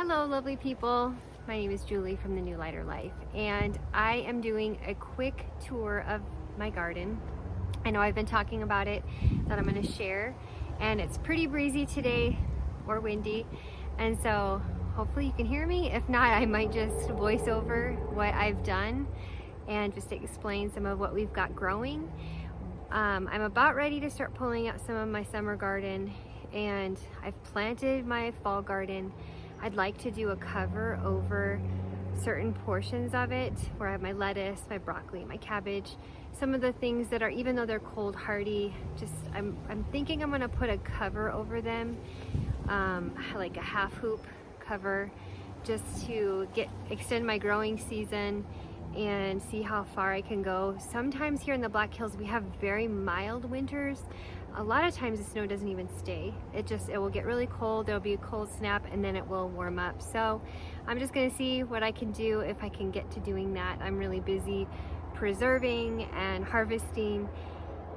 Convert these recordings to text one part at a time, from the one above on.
Hello lovely people, my name is Julie from The New Lighter Life, and I am doing a quick tour of my garden. I know I've been talking about it, that I'm going to share, and it's pretty breezy today or windy, and so hopefully you can hear me. If not, I might just voice over what I've done and just explain some of what we've got growing. I'm about ready to start pulling out some of my summer garden, and I've planted my fall garden. I'd like to do a cover over certain portions of it where I have my lettuce, my broccoli, my cabbage, some of the things that are, even though they're cold hardy, just I'm thinking I'm gonna put a cover over them, like a half hoop cover, just to extend my growing season and see how far I can go. Sometimes here in the Black Hills we have very mild winters. A lot of times the snow doesn't even stay. It will get really cold, there'll be a cold snap, and then it will warm up. So I'm just gonna see what I can do if I can get to doing that. I'm really busy preserving and harvesting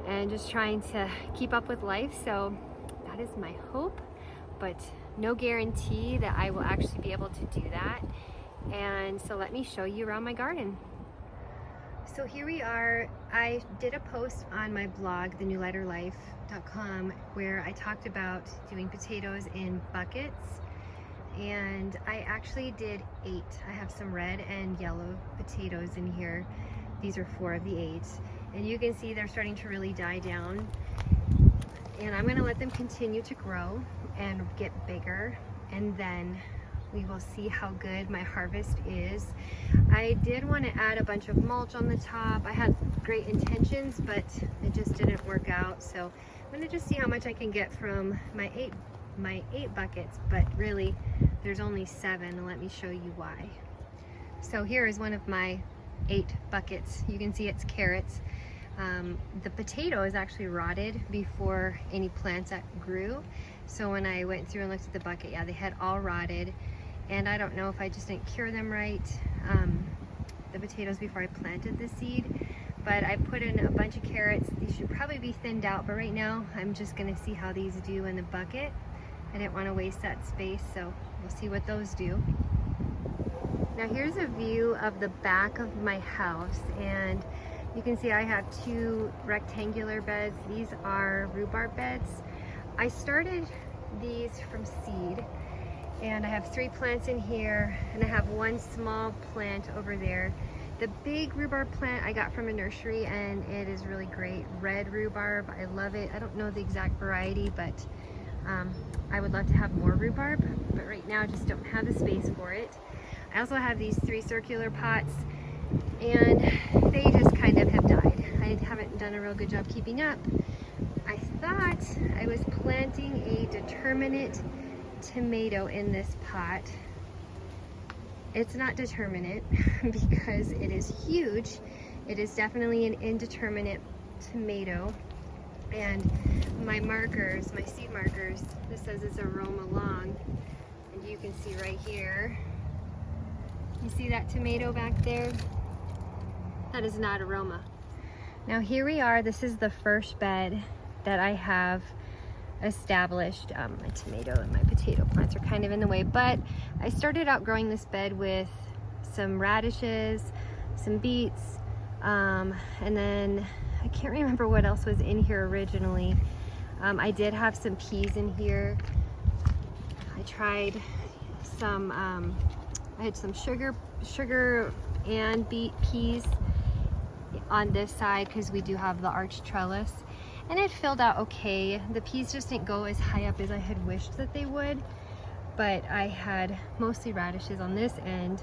and just trying to keep up with life. So that is my hope, but no guarantee that I will actually be able to do that. And so let me show you around my garden. So here we are. I did a post on my blog, thenewlighterlife.com, where I talked about doing potatoes in buckets, and I actually did 8. I have some red and yellow potatoes in here. These are 4 of the 8, and you can see they're starting to really die down, and I'm gonna let them continue to grow and get bigger, and then we will see how good my harvest is. I did want to add a bunch of mulch on the top. I had great intentions, but it just didn't work out. So I'm going to just see how much I can get from my eight buckets, but really there's only 7, and let me show you why. So here is one of my 8 buckets. You can see it's carrots. The potato is actually rotted before any plants that grew. So when I went through and looked at the bucket, yeah, they had all rotted. And I don't know if I just didn't cure them right, the potatoes, before I planted the seed. But I put in a bunch of carrots. These should probably be thinned out, but right now I'm just gonna see how these do in the bucket. I didn't want to waste that space, so we'll see what those do. Now here's a view of the back of my house, and you can see I have 2 rectangular beds. These are rhubarb beds. I started these from seed, and I have 3 plants in here, and I have 1 small plant over there. The big rhubarb plant I got from a nursery, and it is really great. Red rhubarb, I love it. I don't know the exact variety, but I would love to have more rhubarb, but right now I just don't have the space for it. I also have these 3 circular pots, and they just kind of have died. I haven't done a real good job keeping up. I thought I was planting a determinate tomato in this pot. It's not determinate because it is huge. It is definitely an indeterminate tomato, and my markers, my seed markers, this says it's aroma long, and you can see right here, you see that tomato back there? That is not aroma. Now here we are. This is the first bed that I have established. My tomato and my potato plants are kind of in the way, but I started out growing this bed with some radishes, some beets, and then I can't remember what else was in here originally. I did have some peas in here. I tried some, I had some sugar and beet peas on this side because we do have the arched trellis, and it filled out okay. The peas just didn't go as high up as I had wished that they would, but I had mostly radishes on this end,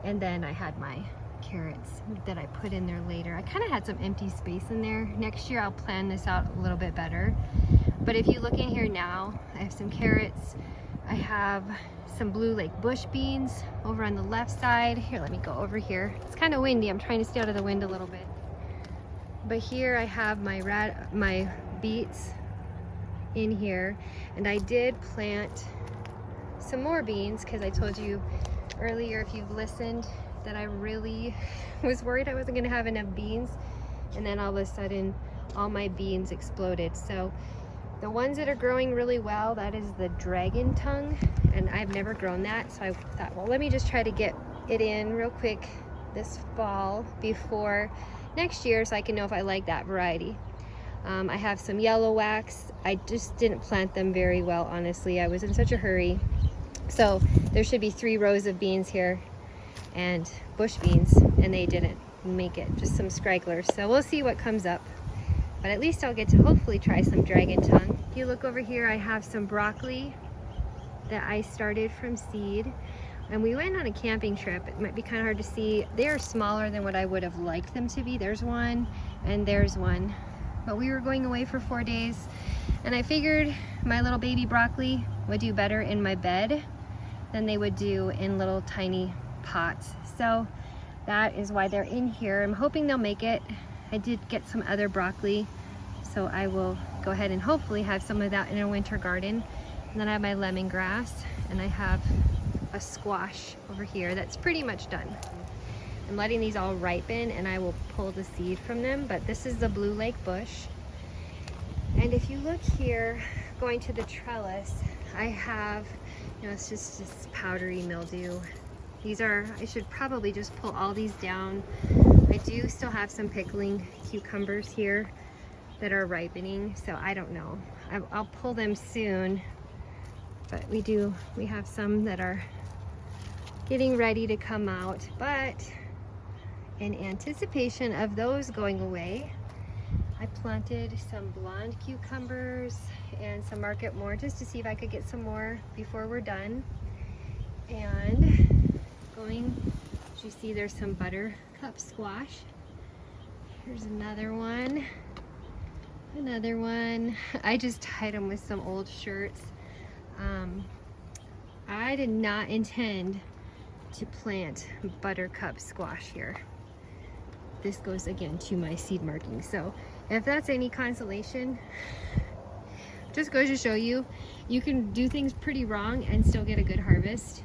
and then I had my carrots that I put in there later. I kind of had some empty space in there. Next year I'll plan this out a little bit better. But if you look in here now, I have some carrots. I have some blue lake bush beans over on the left side. Here, let me go over here. It's kind of windy. I'm trying to stay out of the wind a little bit. But here I have my beets in here, and I did plant some more beans because I told you earlier, if you've listened, that I really was worried I wasn't going to have enough beans, and then all of a sudden all my beans exploded. So The ones that are growing really well, that is the dragon tongue, and I've never grown that, so I thought, well, let me just try to get it in real quick this fall before next year so I can know if I like that variety. I have some yellow wax. I just didn't plant them very well, honestly. I was in such a hurry. So there should be 3 rows of beans here and bush beans, and they didn't make it, just some stragglers. So we'll see what comes up, but at least I'll get to hopefully try some dragon tongue. If you look over here, I have some broccoli that I started from seed, and we went on a camping trip. It might be kind of hard to see. They are smaller than what I would have liked them to be. There's one and there's one, but we were going away for 4 days, and I figured my little baby broccoli would do better in my bed than they would do in little tiny pots. So that is why they're in here. I'm hoping they'll make it. I did get some other broccoli, so I will go ahead and hopefully have some of that in a winter garden. And then I have my lemongrass, and I have a squash over here that's pretty much done. I'm letting these all ripen, and I will pull the seed from them, but this is the blue lake bush. And if you look here, going to the trellis, I have, it's just this powdery mildew. These are, I should probably just pull all these down. I do still have some pickling cucumbers here that are ripening, so I don't know. I'll pull them soon, but we have some that are getting ready to come out. But in anticipation of those going away, I planted some blonde cucumbers and some market more just to see if I could get some more before we're done. And as you see, there's some buttercup squash. Here's another one. I just tied them with some old shirts. I did not intend to plant buttercup squash here. This goes again to my seed marking. So if that's any consolation, just goes to show you, you can do things pretty wrong and still get a good harvest.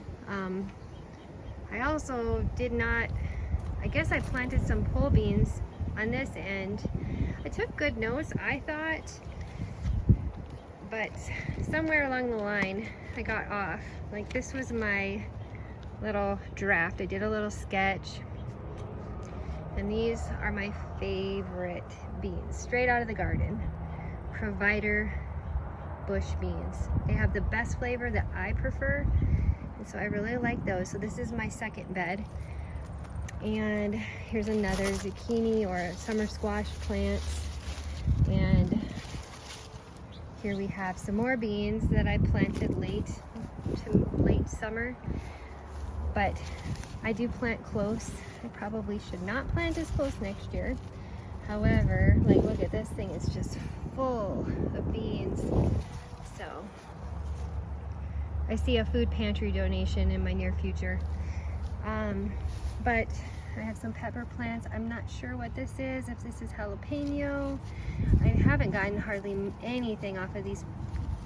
I also I guess I planted some pole beans on this end. I took good notes, I thought, but somewhere along the line I got off. Like, this was my little draft. I did a little sketch, and these are my favorite beans, straight out of the garden. Provider bush beans. They have the best flavor that I prefer, and so I really like those. So this is my second bed, and here's another zucchini or summer squash plants, and here we have some more beans that I planted late summer, but I do plant close. I probably should not plant as close next year. However, like, look at this thing, it's just full of beans. So I see a food pantry donation in my near future. But I have some pepper plants. I'm not sure what this is, if this is jalapeno. I haven't gotten hardly anything off of these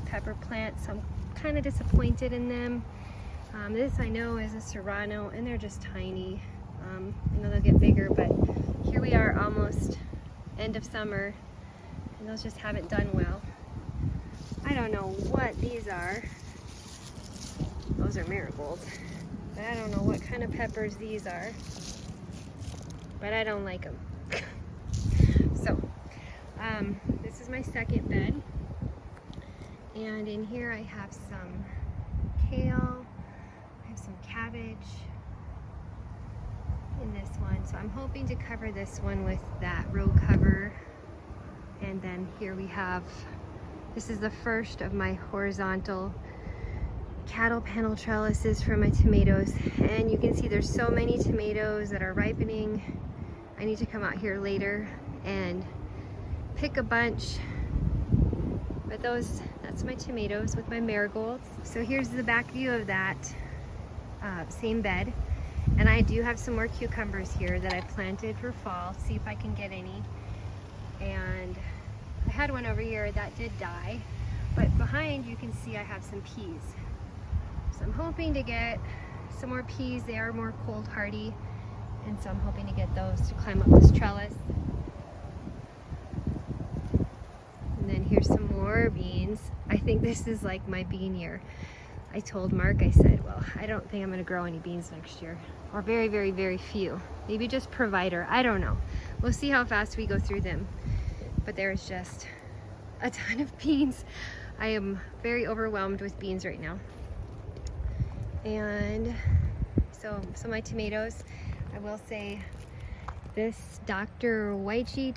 pepper plants, so I'm kind of disappointed in them. This I know is a serrano, and they're just tiny. I know they'll get bigger, but here we are almost end of summer, and those just haven't done well. I don't know what these are. Those are marigolds, but I don't know what kind of peppers these are, but I don't like them. So this is my second bed, and in here I have some kale, I have some cabbage in this one, so I'm hoping to cover this one with that row cover. And then here we have, this is the first of my horizontal cattle panel trellises for my tomatoes, and you can see there's so many tomatoes that are ripening. I need to come out here later and pick a bunch, but that's my tomatoes with my marigolds. So here's the back view of that same bed, and I do have some more cucumbers here that I planted for fall. See if I can get any. And I had one over here that did die, but behind you can see I have some peas. So I'm hoping to get some more peas. They are more cold hardy, and so I'm hoping to get those to climb up this trellis. And then here here's some more beans. I think this is like my bean year. I told Mark, I said, well, I don't think I'm gonna grow any beans next year, or very, very, very few. Maybe just provider, I don't know. We'll see how fast we go through them. But there's just a ton of beans. I am very overwhelmed with beans right now. And so my tomatoes, I will say this Dr. Witchy,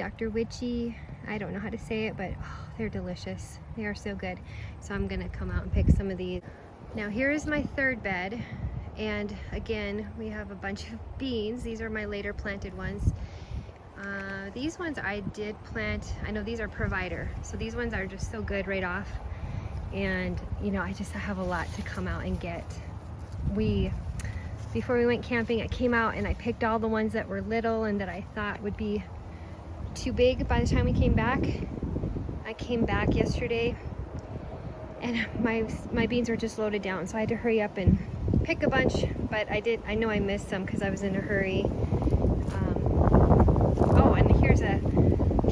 I don't know how to say it, but oh, they're delicious. They are so good. So I'm gonna come out and pick some of these. Now here is my third bed. And again, we have a bunch of beans. These are my later planted ones. These ones I did plant. I know these are provider. So these ones are just so good right off. And you know, I just have a lot to come out and get. Before we went camping, I came out and I picked all the ones that were little and that I thought would be too big by the time we came back. I came back yesterday and my beans were just loaded down, so I had to hurry up and pick a bunch, but I know I missed some because I was in a hurry. Oh, and here's if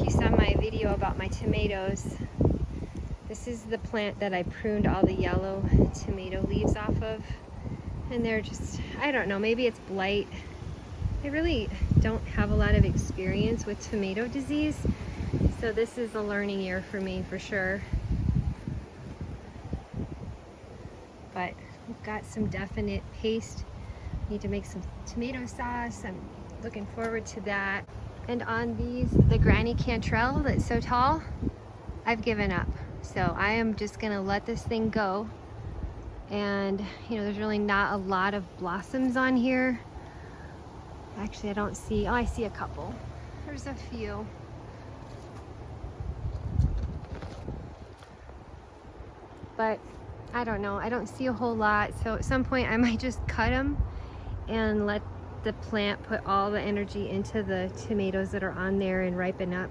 you saw my video about my tomatoes, this is the plant that I pruned all the yellow tomato leaves off of. And they're just, I don't know, maybe it's blight. I really don't have a lot of experience with tomato disease, so this is a learning year for me for sure. But we've got some definite paste. Need to make some tomato sauce. I'm looking forward to that. And on the granny cantrell that's so tall, I've given up. So I am just gonna let this thing go. And you know, there's really not a lot of blossoms on here. Actually, I don't see, oh, I see a couple. There's a few. But I don't know, I don't see a whole lot. So at some point I might just cut them and let the plant put all the energy into the tomatoes that are on there and ripen up.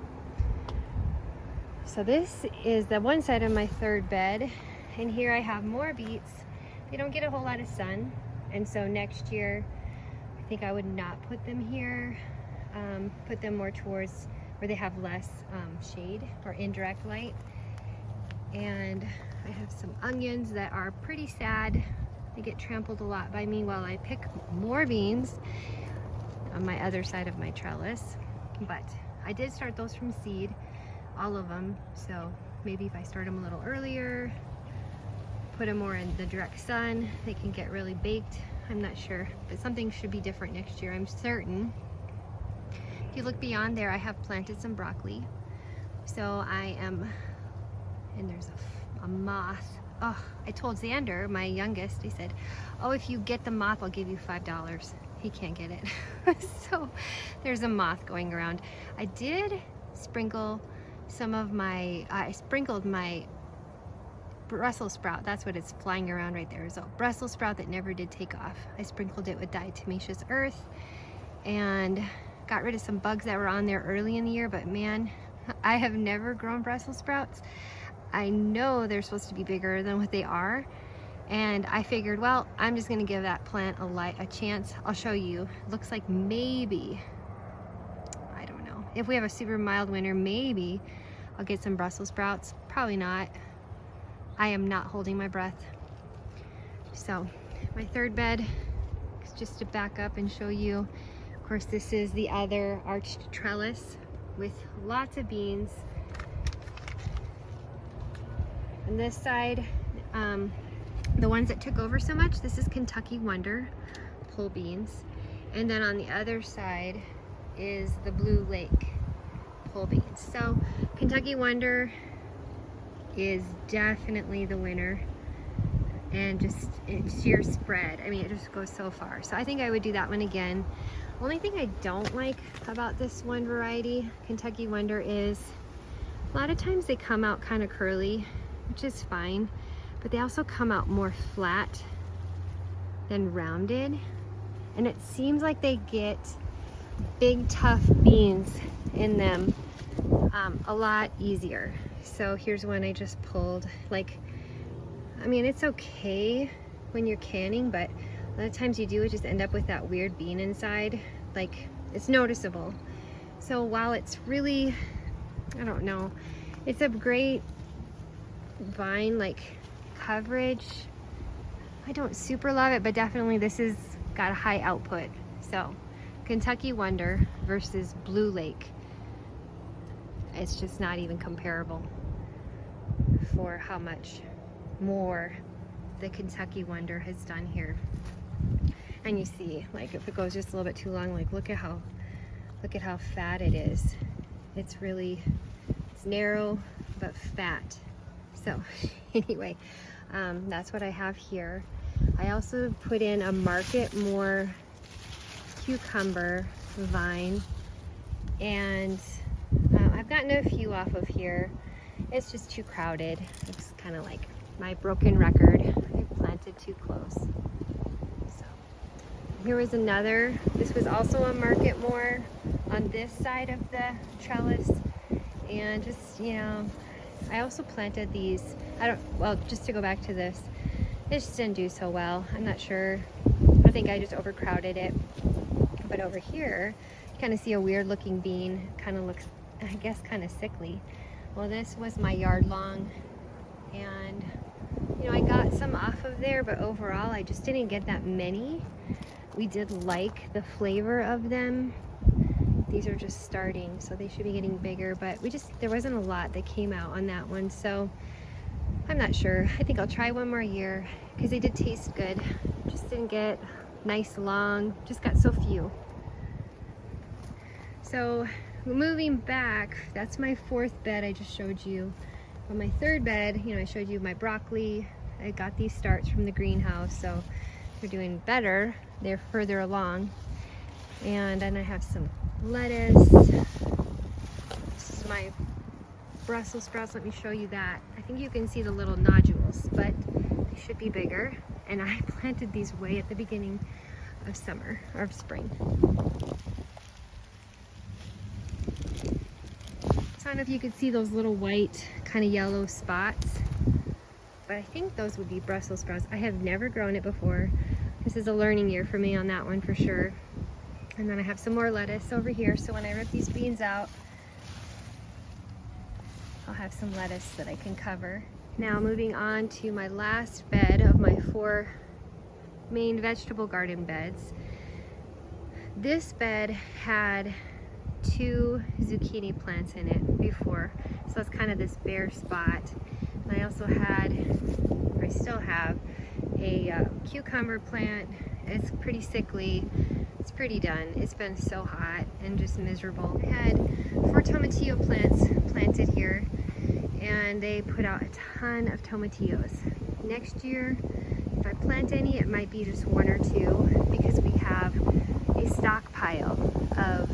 So this is the one side of my third bed. And here I have more beets. They don't get a whole lot of sun, and so next year I think I would not put them here, put them more towards where they have less shade or indirect light. And I have some onions that are pretty sad. They get trampled a lot by me while I pick more beans on my other side of my trellis. But I did start those from seed, all of them, so maybe if I start them a little earlier, put them more in the direct sun, they can get really baked. I'm not sure, but something should be different next year, I'm certain. If you look beyond there, I have planted some broccoli. So I am, and there's a moth. Oh, I told Xander, my youngest, I said, oh, if you get the moth, I'll give you $5. He can't get it. So there's a moth going around. I did sprinkle some of my, I sprinkled my Brussels sprout. That's what it's flying around right there. Is a Brussels sprout that never did take off. I sprinkled it with diatomaceous earth and got rid of some bugs that were on there early in the year, but man, I have never grown Brussels sprouts. I know they're supposed to be bigger than what they are, and I figured, well, I'm just gonna give that plant a chance. I'll show you. Looks like maybe, I don't know, if we have a super mild winter, maybe I'll get some Brussels sprouts. Probably not. I am not holding my breath. So my third bed is just to back up and show you. Of course, this is the other arched trellis with lots of beans. On this side, the ones that took over so much, this is Kentucky Wonder pole beans. And then on the other side is the Blue Lake pole beans. So Kentucky Wonder is definitely the winner, and just it's sheer spread. I mean, it just goes so far. So I think I would do that one again. Only thing I don't like about this one variety, Kentucky Wonder, is a lot of times they come out kind of curly, which is fine, but they also come out more flat than rounded, and it seems like they get big tough beans in them a lot easier. So here's one I just pulled. Like, I mean, it's okay when you're canning, but a lot of times you do just end up with that weird bean inside. Like, it's noticeable. So while it's really, I don't know, it's a great vine like coverage, I don't super love it, but definitely this has got a high output. So Kentucky Wonder versus Blue Lake, it's just not even comparable for how much more the Kentucky Wonder has done here. And you see, like, if it goes just a little bit too long, like, look at how fat it is. It's narrow but fat. So anyway, that's what I have here. I also put in a Market More cucumber vine, and I've gotten a few off of here. It's just too crowded. It's kind of like my broken record. I planted too close. So here was another. This was also a Market More on this side of the trellis, and just, you know, I also planted these. Just to go back to this, it just didn't do so well. I'm not sure. I think I just overcrowded it. But over here, you kind of see a weird looking bean. Kind of looks, I guess, kind of sickly. Well, this was my yard long, and you know, I got some off of there, but overall I just didn't get that many. We did like the flavor of them. These are just starting, so they should be getting bigger, but there wasn't a lot that came out on that one, so I'm not sure. I think I'll try one more year because they did taste good. Just didn't get nice long, just got so few. So moving back, that's my fourth bed I just showed you. On my third bed, you know, I showed you my broccoli. I got these starts from the greenhouse, so they're doing better. They're further along. And then I have some lettuce. This is my Brussels sprouts. Let me show you that. I think you can see the little nodules, but they should be bigger. And I planted these way at the beginning of summer, or of spring. I don't know if you could see those little white, kind of yellow spots, but I think those would be Brussels sprouts. I have never grown it before. This is a learning year for me on that one for sure. And then I have some more lettuce over here, so when I rip these beans out, I'll have some lettuce that I can cover. Now moving on to my last bed of my 4 main vegetable garden beds. This bed had 2 zucchini plants in it before, so it's kind of this bare spot. And I also had, or I still have, a cucumber plant. It's pretty sickly. It's pretty done. It's been so hot and just miserable. I had 4 tomatillo plants planted here, and they put out a ton of tomatillos. Next year, if I plant any, it might be just 1 or 2, because we have a stockpile of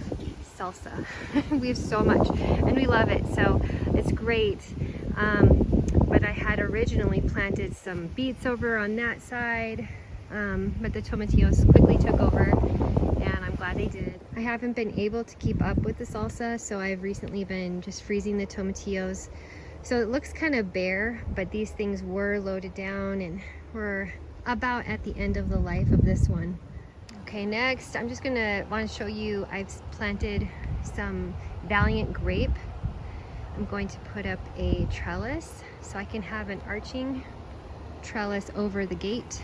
salsa. We have so much, and we love it, so it's great. But I had originally planted some beets over on that side, but the tomatillos quickly took over, and I'm glad they did. I haven't been able to keep up with the salsa, so I've recently been just freezing the tomatillos. So it looks kind of bare, but these things were loaded down and we're about at the end of the life of this one. Okay, next I'm just gonna want to show you, I've planted some Valiant Grape. I'm going to put up a trellis so I can have an arching trellis over the gate.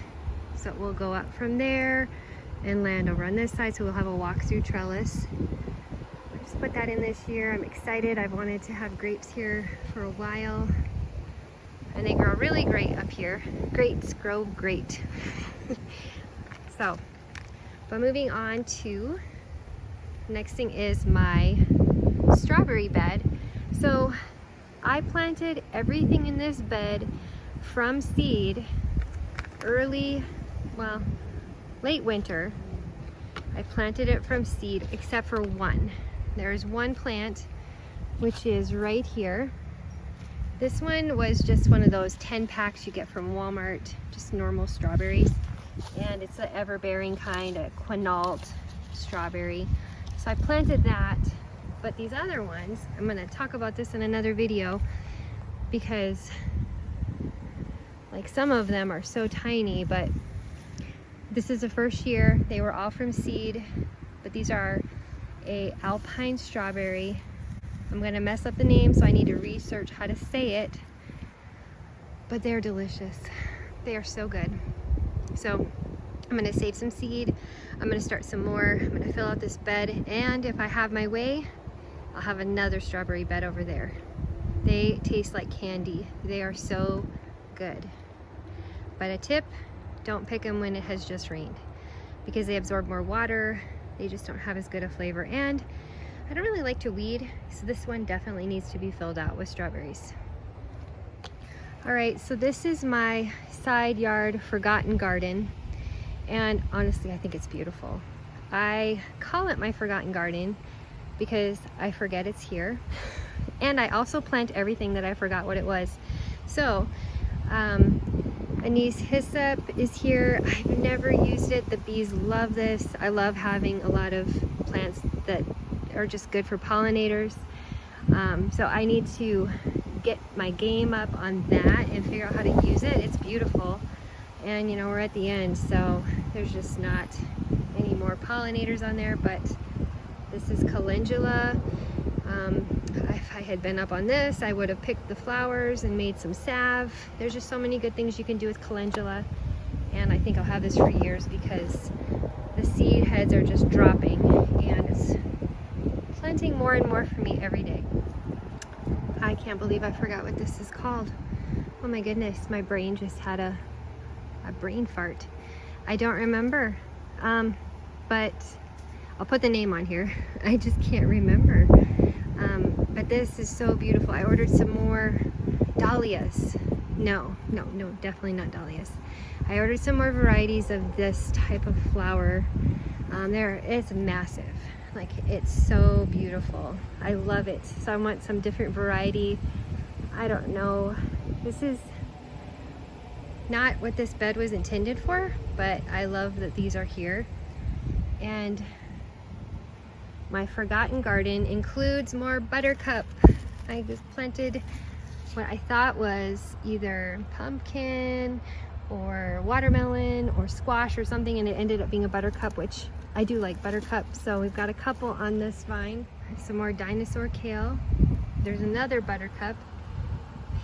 So it will go up from there and land over on this side, so we'll have a walk-through trellis. I just put that in this year. I'm excited. I've wanted to have grapes here for a while, and they grow really great up here. Grapes grow great. So, but moving on to, next thing is my strawberry bed. So I planted everything in this bed from seed late winter. I planted it from seed except for one. There's one plant which is right here. This one was just one of those 10 packs you get from Walmart, just normal strawberries. And it's an ever-bearing kind, a Quinault strawberry. So I planted that, but these other ones, I'm gonna talk about this in another video, because like some of them are so tiny, but this is the first year. They were all from seed, but these are a Alpine Strawberry. I'm gonna mess up the name, so I need to research how to say it. but they're delicious. They are so good. So I'm gonna save some seed. I'm gonna start some more. I'm gonna fill out this bed, and if I have my way, I'll have another strawberry bed over there. They taste like candy. They are so good. But a tip, don't pick them when it has just rained, because they absorb more water. They just don't have as good a flavor, and I don't really like to weed, so this one definitely needs to be filled out with strawberries. All right, so this is my side yard forgotten garden, and honestly, I think it's beautiful. I call it my forgotten garden because I forget it's here, and I also plant everything that I forgot what it was. So, Anise Hyssop is here. I've never used it. The bees love this. I love having a lot of plants that are just good for pollinators. So I need to get my game up on that and figure out how to use it. It's beautiful, and you know, we're at the end, so there's just not any more pollinators on there. But this is Calendula. If I had been up on this, I would have picked the flowers and made some salve. There's just so many good things you can do with calendula, and I think I'll have this for years because the seed heads are just dropping, and it's planting more and more for me every day. I can't believe I forgot what this is called. Oh my goodness, my brain just had a brain fart. I don't remember, but I'll put the name on here. I just can't remember. But this is so beautiful. I ordered some more dahlias. No, definitely not dahlias. I ordered some more varieties of this type of flower. It's massive. Like, it's so beautiful. I love it. So I want some different variety. I don't know. This is not what this bed was intended for, but I love that these are here. And my forgotten garden includes more buttercup. I just planted what I thought was either pumpkin or watermelon or squash or something, and it ended up being a buttercup, which I do like buttercup. So we've got a couple on this vine. Some more dinosaur kale. There's another buttercup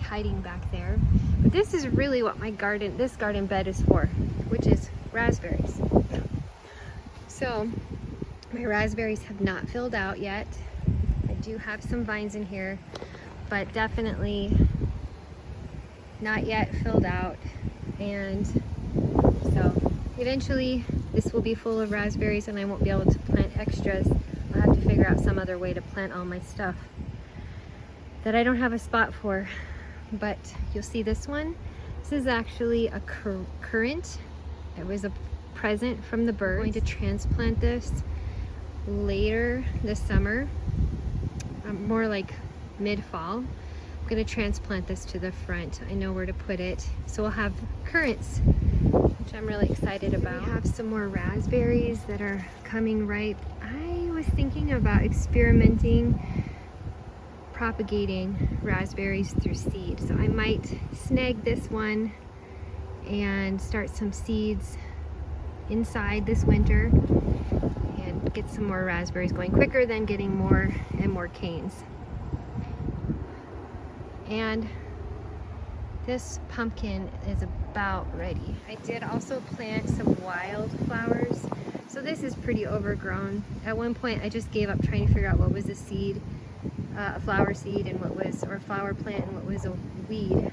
hiding back there. But this is really what this garden bed is for, which is raspberries. So my raspberries have not filled out yet. I do have some vines in here, but definitely not yet filled out. And so eventually this will be full of raspberries, and I won't be able to plant extras. I'll have to figure out some other way to plant all my stuff that I don't have a spot for. But you'll see this one. This is actually a currant. It was a present from the birds. I'm going to transplant this later this summer, more like mid-fall. I'm going to transplant this to the front. I know where to put it. So we'll have currants, which I'm really excited about. We have some more raspberries that are coming ripe. I was thinking about experimenting propagating raspberries through seed. So I might snag this one and start some seeds inside this winter and get some more raspberries going quicker than getting more and more canes. And this pumpkin is about ready. I did also plant some wildflowers. So this is pretty overgrown. At one point I just gave up trying to figure out what was a seed, a flower seed, and what was, or a flower plant, and what was a weed.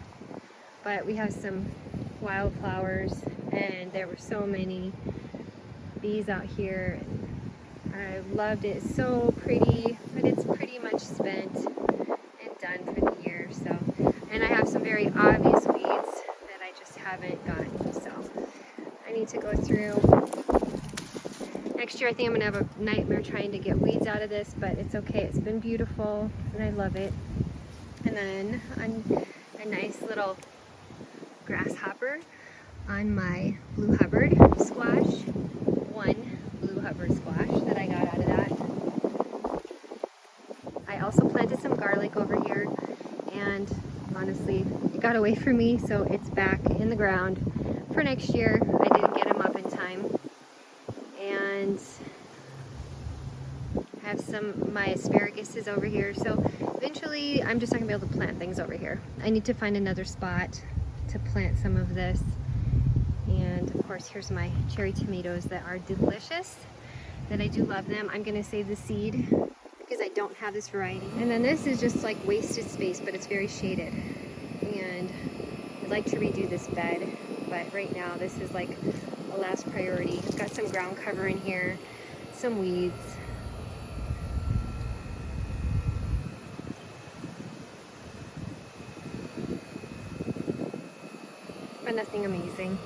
But we have some wildflowers, and there were so many bees out here. I loved it. It's so pretty, but it's pretty much spent and done for the year. So, and I have some very obvious weeds that I just haven't gotten. So I need to go through. Next year I think I'm gonna have a nightmare trying to get weeds out of this, but it's okay. It's been beautiful and I love it. And then a nice little grasshopper on my blue Hubbard squash. One blue Hubbard squash that I got out of that. I also planted some garlic over here, and honestly it got away from me, so it's back in the ground for next year. I didn't get them up in time. And I have my asparagus is over here, so eventually I'm just not gonna be able to plant things over here. I need to find another spot to plant some of this. And of course, here's my cherry tomatoes that are delicious, that I do love them. I'm gonna save the seed because I don't have this variety. And then this is just like wasted space, but it's very shaded. And I'd like to redo this bed, but right now this is like a last priority. It's got some ground cover in here, some weeds. But nothing amazing.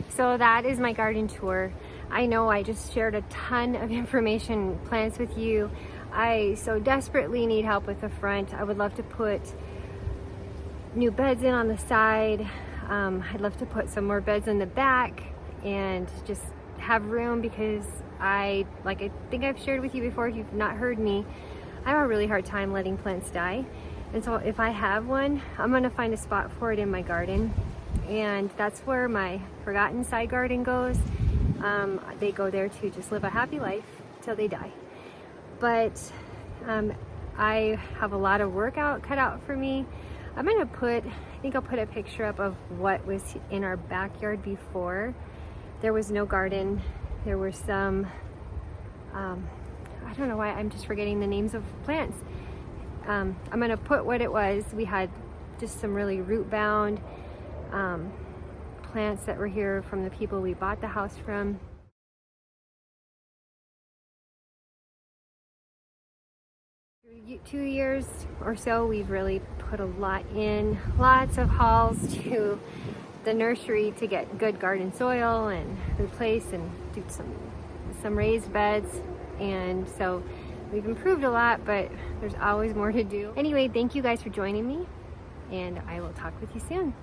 So that is my garden tour. I know I just shared a ton of information, plants with you. I so desperately need help with the front. I would love to put new beds in on the side. I'd love to put some more beds in the back and just have room, because I think I've shared with you before, if you've not heard me, I have a really hard time letting plants die. And so if I have one, I'm gonna find a spot for it in my garden. And that's where my forgotten side garden goes. They go there to just live a happy life till they die. But I have a lot of work cut out for me. I'm gonna I think I'll put a picture up of what was in our backyard before. There was no garden. There were some, I don't know why I'm just forgetting the names of plants. I'm gonna put what it was. We had just some really root bound plants that were here from the people we bought the house from. For 2 years or so, we've really put a lot in, lots of hauls to the nursery to get good garden soil and replace and do some raised beds. And so we've improved a lot, but there's always more to do. Anyway, thank you guys for joining me, and I will talk with you soon.